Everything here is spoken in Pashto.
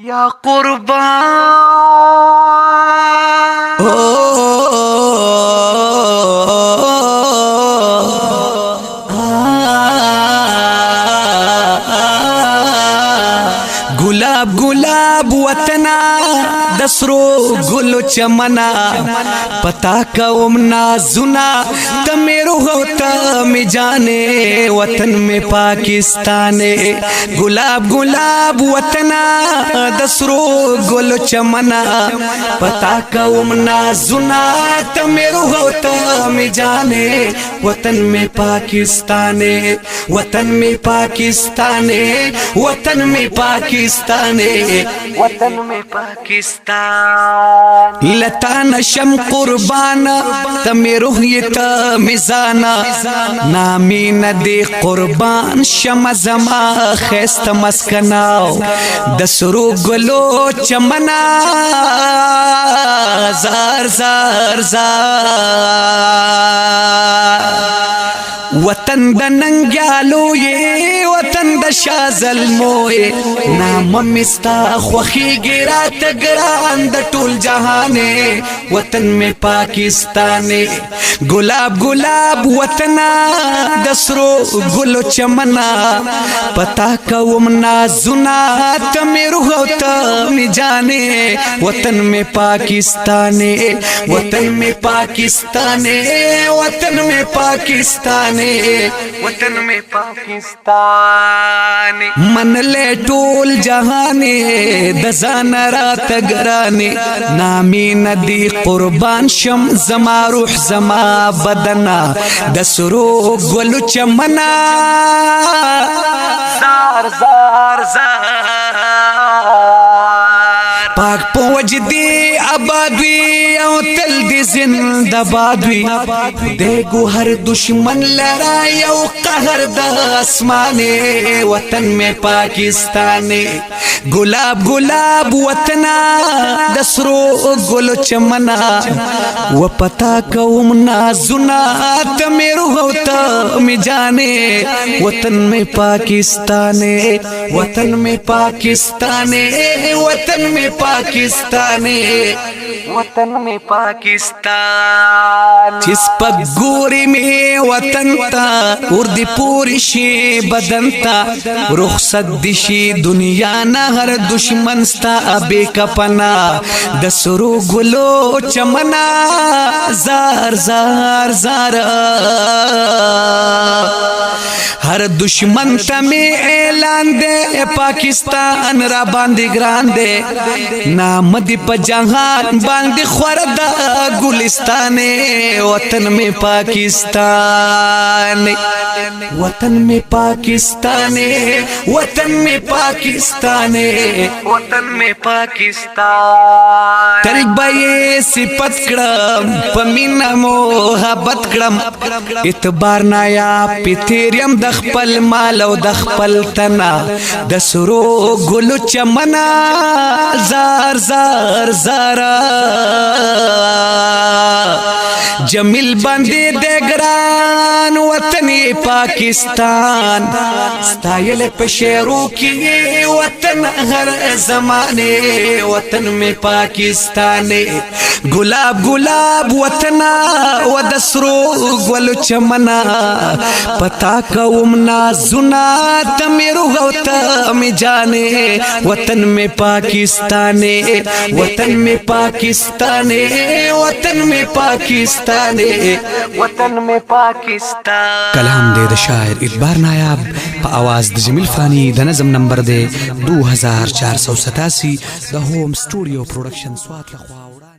یا قربان گلاب گلاب وطنا دسرو گلو چمنا پتا کوم نازنا تمیرو ہوتا می جانے وطن میں پاکستان گلاب گلاب وطنا دسرو گلو چمنا پتا کوم نازنا تمیرو ہوتا می جانے وطن میں پاکستان وطن میں پاکستان وطن میں پاکستان وطن میں پاکستان لتا نشم قربان تمی روحیت میزانا نامی ندی قربان شم زما خیست مسکناو دسرو گلو چمنا زار زار زار وطن د ننګیالو یې وطن د شازل موې نام مستا خوخي ګرا تګران د ټول جهان وطن میں پاکستان گلاب گلاب وطنا دسرو گلو چمنا پتا کوم نازنا تمی روح تمی جانے وطن میں پاکستان وطن میں پاکستان وطن میں پاکستان وطن میں پاکستان من لے ټول جهان د ځان رات ګرانې نامي ندی قربان شم زما روح زما بدنا د سرو ګلو چمنا زار زار زار پاک پوج دی آبادوی او تل دی زندہ بادوی دیگو ہر دشمن لڑائی او قہر دا اسمانے وطن میں پاکستان گلاب گلاب وطنا دسرو گلو چمنا و پتا کوم نازنا تمی روحوتا می جانے وطن میں پاکستان وطن میں پاکستان وطن میں پاکستان وطن میں پاکستان جس پک گوری میں وطن تا اردی پوری شی بدن تا رخصت دشی دنیا نہ ہر دشمن ستا ابے کپنا دسرو گلو چمنا زار زار زار ہر دشمن تمی اعلان دے پاکستان را باندی گران دے نام دی پا جہان باندی خوردا گلستان وطن میں پاکستان وطن میں پاکستان وطن میں پاکستان وطن میں پاکستان ترک بھائی صفت کرم پمینا محبت کرم اعتبار نایا پیتیریم دخپل مال او دخپل تنا دسرو گلو چمنا زار زار زارا جمیل بندی دگران وطنی پاکستان ستایل پشیرو کی وطن ہر زمانے وطن میں پاکستان گلاب گلاب وطنا و دسرو گلو چمنا پتا کوم نازنا تمی روحوتا می جانے وطن میں پاکستان وطن میں پاکستان وطن میں پاکستان وطن میں پاکستان کلام دے د شاعر اعتبار نایاب په आवाज د جمیل فانی د نظم نمبر دے 2487 د هوم سټوډیو پروډکشن سوات لخوا وړاندې